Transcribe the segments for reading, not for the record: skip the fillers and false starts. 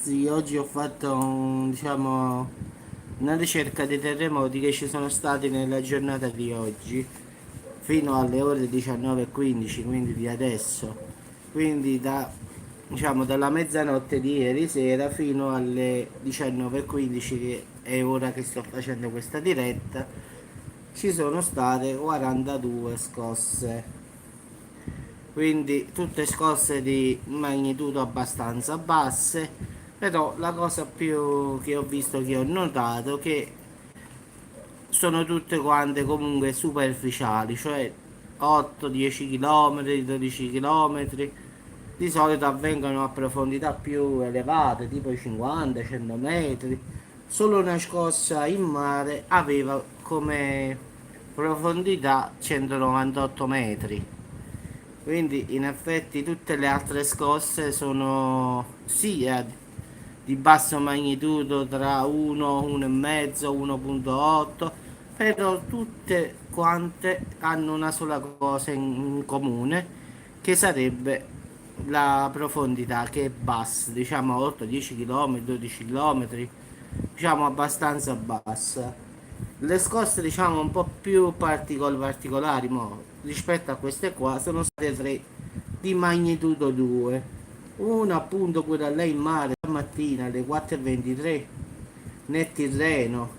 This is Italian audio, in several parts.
Sì, oggi ho fatto una ricerca dei terremoti che ci sono stati nella giornata di oggi fino alle ore 19:15, quindi di adesso. Quindi dalla mezzanotte di ieri sera fino alle 19:15, che è ora che sto facendo questa diretta, ci sono state 42 scosse, quindi tutte scosse di magnitudo abbastanza basse. Però la cosa più che ho visto, che ho notato, che sono tutte quante comunque superficiali, cioè 8-10 km, 12 km. Di solito avvengono a profondità più elevate, tipo i 50-100 metri. Solo una scossa in mare aveva come profondità 198 metri. Quindi in effetti tutte le altre scosse sono sia di basso magnitudo, tra 1, 1,5, 1,8, però tutte quante hanno una sola cosa in comune, che sarebbe la profondità, che è bassa, diciamo 8-10 km, 12 km, diciamo abbastanza bassa. Le scosse, diciamo, un po' più particolari rispetto a queste qua sono state tre di magnitudo 2. Una appunto quella lì in mare stamattina alle 4:23 nel Tirreno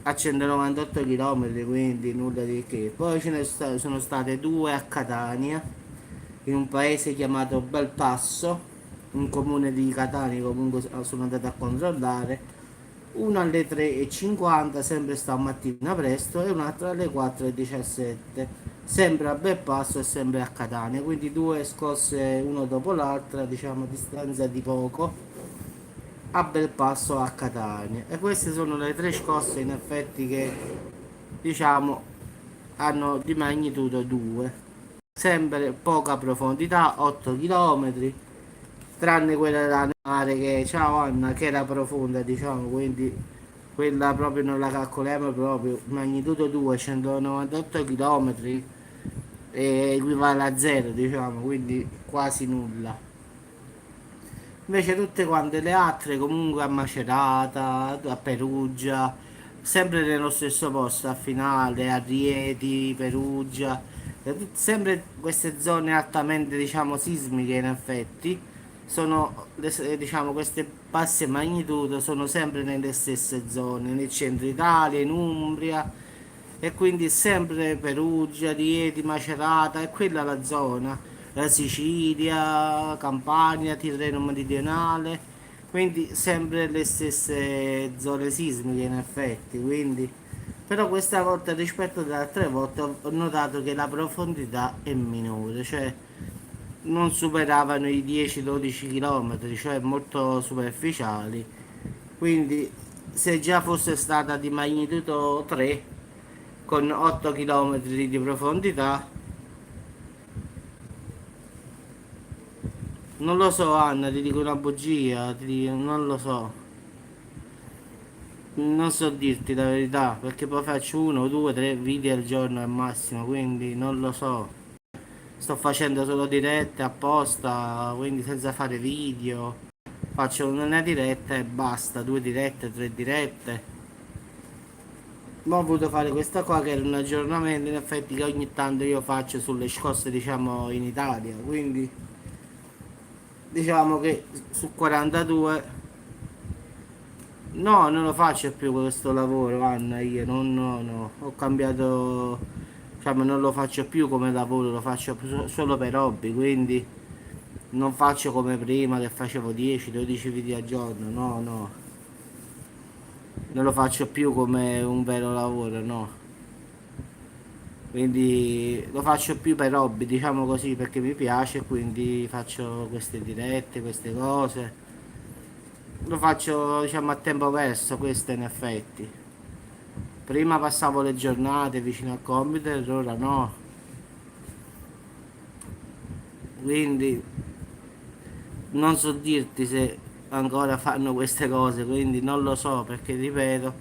a 198 km, quindi nulla di che. Poi sono state due a Catania, in un paese chiamato Belpasso, un comune di Catania. Comunque sono andato a controllare. Una alle 3:50, sempre stamattina presto, e un'altra alle 4:17, sempre a Belpasso e sempre a Catania. Quindi due scosse uno dopo l'altra, diciamo a distanza di poco, a Belpasso, a Catania. E queste sono le tre scosse in effetti che, diciamo, hanno di magnitudo 2. Sempre poca profondità, 8 km, tranne quella da mare, che ciao Anna, che era profonda, diciamo, quindi quella proprio non la calcoliamo proprio. Magnitudo 2, 198 km, equivale a 0, diciamo, quindi quasi nulla. Invece tutte quante le altre comunque a Macerata, a Perugia, sempre nello stesso posto, a Finale, a Rieti, Perugia, sempre queste zone altamente, diciamo, sismiche. In effetti sono diciamo, queste basse magnitudo sono sempre nelle stesse zone, nel centro Italia, in Umbria, e quindi sempre Perugia, Rieti, Macerata, è quella la zona, la Sicilia, Campania, Tirreno Meridionale, quindi sempre le stesse zone sismiche in effetti. Quindi però questa volta rispetto alle altre volte ho notato che la profondità è minore, cioè non superavano i 10-12 km, cioè molto superficiali. Quindi se già fosse stata di magnitudo 3 con 8 km di profondità, non lo so Anna, ti dico una bugia, non lo so. Non so dirti la verità, perché poi faccio uno, due, tre video al giorno al massimo, quindi non lo so. Sto facendo solo dirette apposta, quindi senza fare video. Faccio una diretta e basta, due dirette, tre dirette. Ma ho voluto fare questa qua, che era un aggiornamento in effetti che ogni tanto io faccio sulle scosse, diciamo, in Italia. Quindi diciamo che su 42, no, non lo faccio più questo lavoro, Anna, io non, no, no, ho cambiato, diciamo, non lo faccio più come lavoro, lo faccio solo per hobby, quindi non faccio come prima che facevo 10-12 video al giorno, no, no, non lo faccio più come un vero lavoro, no. Quindi lo faccio più per hobby, diciamo così, perché mi piace, quindi faccio queste dirette, queste cose. Lo faccio, diciamo, a tempo perso, questo in effetti. Prima passavo le giornate vicino al computer, ora no. Quindi non so dirti se ancora fanno queste cose, quindi non lo so, perché ripeto,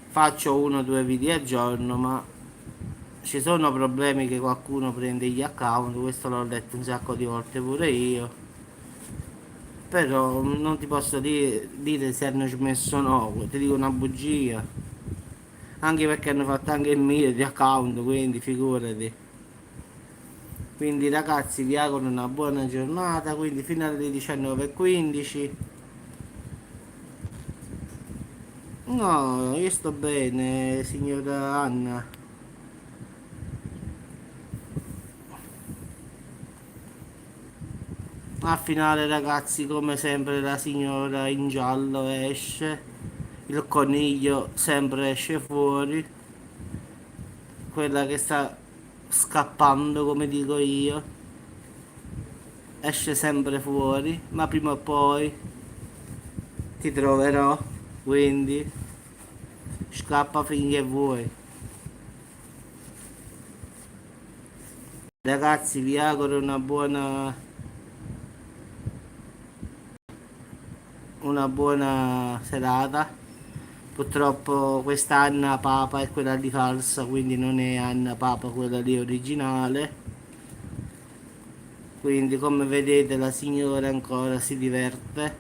faccio uno o due video al giorno, ma ci sono problemi che qualcuno prende gli account, questo l'ho letto un sacco di volte pure io. Però non ti posso dire se hanno smesso o no, ti dico una bugia. Anche perché hanno fatto anche il mio di account, quindi figurati. Quindi ragazzi vi auguro una buona giornata, quindi fino alle 19:15. No, io sto bene, signora Anna. A finale ragazzi, come sempre la signora in giallo esce, il coniglio sempre esce fuori, quella che sta scappando come dico io, esce sempre fuori, ma prima o poi ti troverò, quindi scappa finché vuoi. Ragazzi vi auguro una buona serata. Purtroppo questa Anna Papa è quella di falsa, quindi non è Anna Papa quella lì originale. Quindi come vedete la signora ancora si diverte.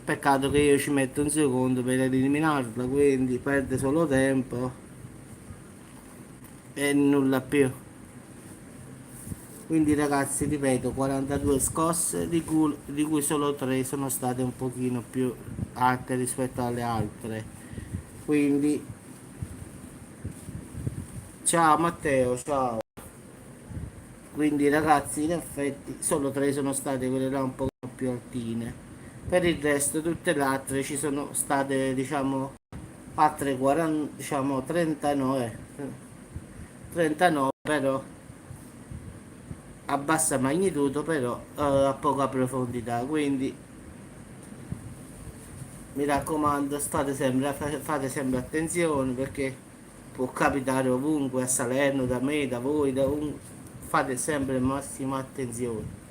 Peccato che io ci metto un secondo per eliminarla, quindi perde solo tempo e nulla più. Quindi ragazzi ripeto 42 scosse di cui solo 3 sono state un pochino più alte rispetto alle altre. Quindi ciao Matteo, ciao. Quindi ragazzi in effetti solo 3 sono state quelle là un po' più altine. Per il resto tutte le altre ci sono state diciamo altre 40, diciamo 39 però a bassa magnitudo però a poca profondità, quindi mi raccomando fate sempre attenzione perché può capitare ovunque, a Salerno, da me, da voi, da ovunque, fate sempre massima attenzione.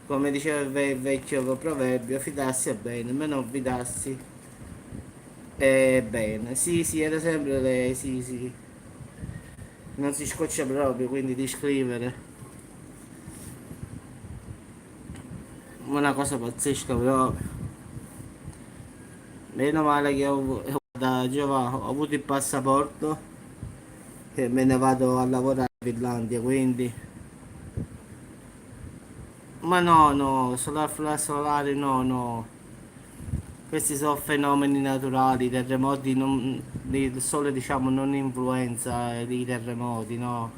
Come diceva il vecchio proverbio, fidarsi è bene, ma non fidarsi è bene. Sì, sì, era sempre lei, sì, sì. Non si scoccia proprio, quindi di scrivere. Una cosa pazzesca proprio. Meno male che da Giova ho avuto il passaporto e me ne vado a lavorare in Finlandia, quindi. Ma no, no, solare no, no. Questi sono fenomeni naturali, i terremoti non, il sole diciamo non influenza i terremoti, no.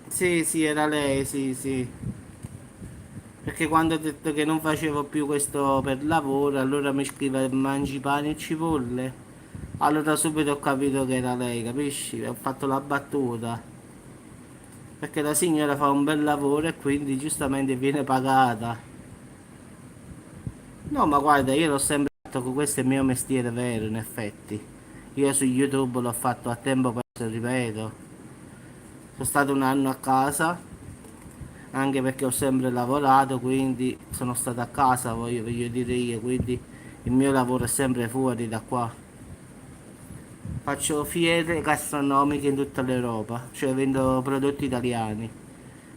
Sì, sì, era lei, sì, sì. Perché quando ho detto che non facevo più questo per lavoro, allora mi scrive mangi pane e cipolle. Allora subito ho capito che era lei, capisci? Ho fatto la battuta. Perché la signora fa un bel lavoro e quindi giustamente viene pagata. No, ma guarda, io l'ho sempre fatto con questo è il mio mestiere vero, in effetti. Io su YouTube l'ho fatto a tempo perso, ripeto. Sono stato un anno a casa, anche perché ho sempre lavorato, quindi sono stato a casa, voglio dire io, quindi il mio lavoro è sempre fuori da qua. Faccio fiere gastronomiche in tutta l'Europa, cioè vendo prodotti italiani,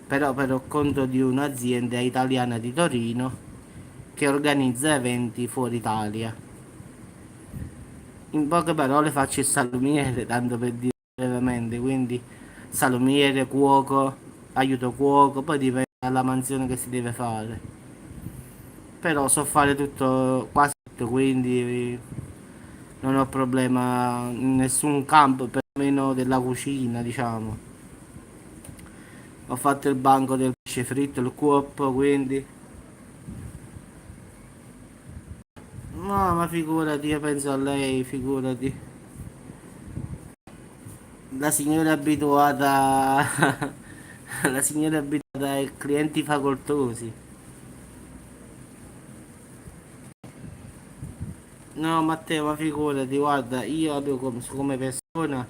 però per conto di un'azienda italiana di Torino che organizza eventi fuori Italia. In poche parole faccio il salumiere, tanto per dire brevemente, quindi salumiere, cuoco, aiuto cuoco, poi dipende dalla mansione che si deve fare. Però so fare tutto, quasi tutto, quindi non ho problema in nessun campo, perlomeno della cucina, diciamo. Ho fatto il banco del pesce fritto, il cuoppo, quindi. No, ma figurati, io penso a lei, figurati. La signora è abituata, la signora è abituata ai clienti facoltosi. No, Matteo, ma figurati, guarda, io come persona,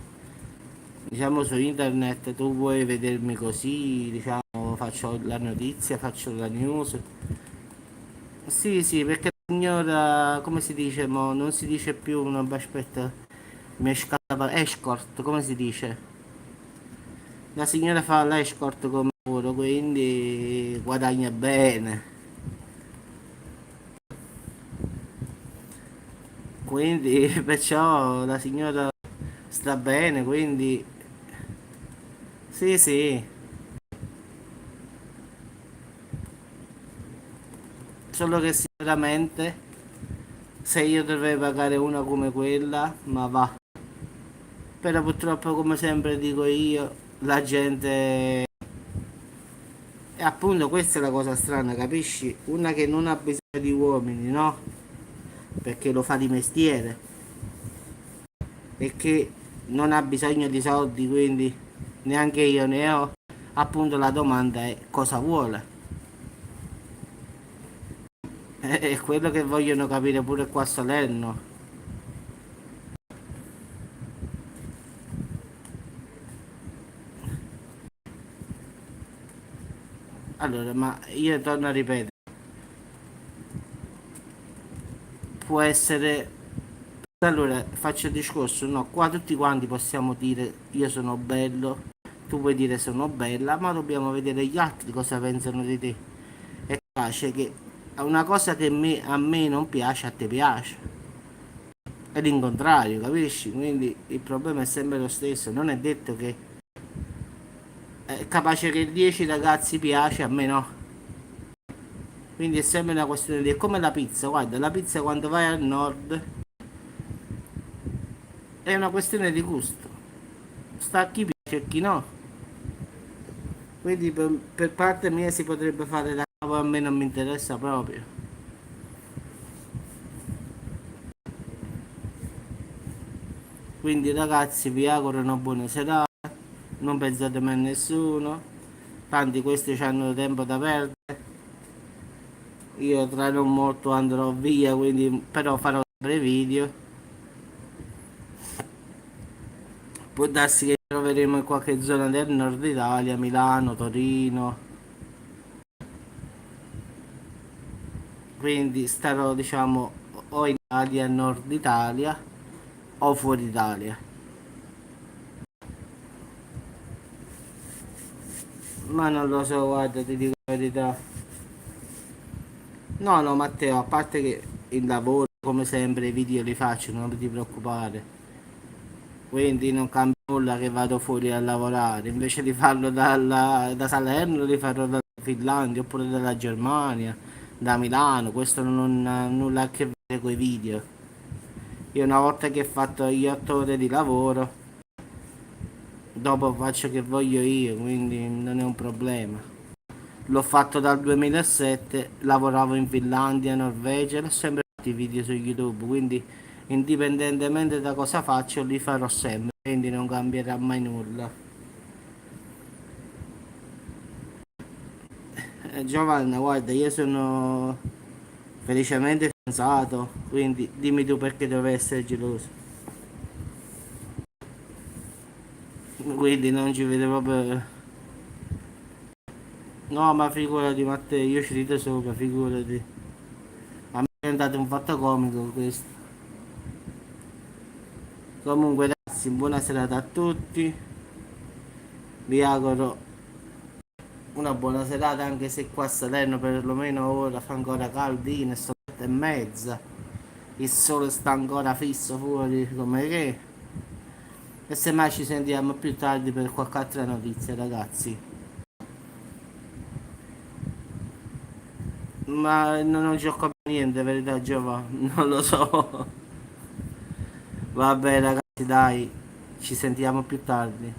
diciamo su internet, tu puoi vedermi così, diciamo, faccio la notizia, faccio la news. Sì, sì, perché la signora, come si dice, mo, non si dice più, no, beh, aspetta, mi è scappata, escort, come si dice? La signora fa l'escort come lavoro, quindi guadagna bene. Quindi perciò la signora sta bene, quindi sì, sì, solo che sicuramente se io dovrei pagare una come quella, ma va. Però purtroppo, come sempre dico io, la gente... E appunto questa è la cosa strana, capisci? Una che non ha bisogno di uomini, no? Perché lo fa di mestiere e che non ha bisogno di soldi, quindi neanche io ne ho. Appunto la domanda è cosa vuole? È quello che vogliono capire pure qua a Salerno. Allora, ma io torno a ripetere, può essere... Allora, faccio il discorso, no, qua tutti quanti possiamo dire io sono bello, tu puoi dire sono bella, ma dobbiamo vedere gli altri cosa pensano di te. È capace che una cosa che a me non piace, a te piace. È l'incontrario, capisci? Quindi il problema è sempre lo stesso, non è detto che è capace che 10 ragazzi piace, a me no. Quindi è sempre una questione di... è come la pizza, guarda, la pizza quando vai al nord è una questione di gusto. Sta a chi piace e a chi no. Quindi per parte mia si potrebbe fare da capo, a me non mi interessa proprio. Quindi ragazzi vi auguro una buona serata, non pensate mai a nessuno, tanti questi hanno tempo da perdere, io tra non molto andrò via, quindi però farò sempre video, può darsi che ci troveremo in qualche zona del nord Italia, Milano, Torino, quindi starò diciamo o in Italia, nord Italia o fuori Italia. Ma non lo so, guarda, ti dico la verità. No, no, Matteo, a parte che il lavoro, come sempre, i video li faccio, non ti preoccupare. Quindi non cambia nulla che vado fuori a lavorare. Invece di farlo da Salerno, li farò dalla Finlandia oppure dalla Germania, da Milano. Questo non ha nulla a che vedere con i video. Io una volta che ho fatto gli 8 ore di lavoro, dopo faccio che voglio io, quindi non è un problema. L'ho fatto dal 2007, lavoravo in Finlandia, Norvegia, l'ho sempre fatto i video su YouTube, quindi indipendentemente da cosa faccio li farò sempre, quindi non cambierà mai nulla. Giovanna, guarda, io sono felicemente fidanzato, quindi dimmi tu perché dovrei essere geloso. Quindi non ci vedo proprio... No, ma figurati Matteo, io ci rido sopra, figurati. A me è diventato un fatto comico questo. Comunque ragazzi, buona serata a tutti. Vi auguro una buona serata anche se qua a Salerno perlomeno ora fa ancora caldino, è sono 7:30. Il sole sta ancora fisso fuori come che. E semmai ci sentiamo più tardi per qualche altra notizia ragazzi. Ma non gioco a niente, verità Giovanni, non lo so. Vabbè ragazzi dai, ci sentiamo più tardi.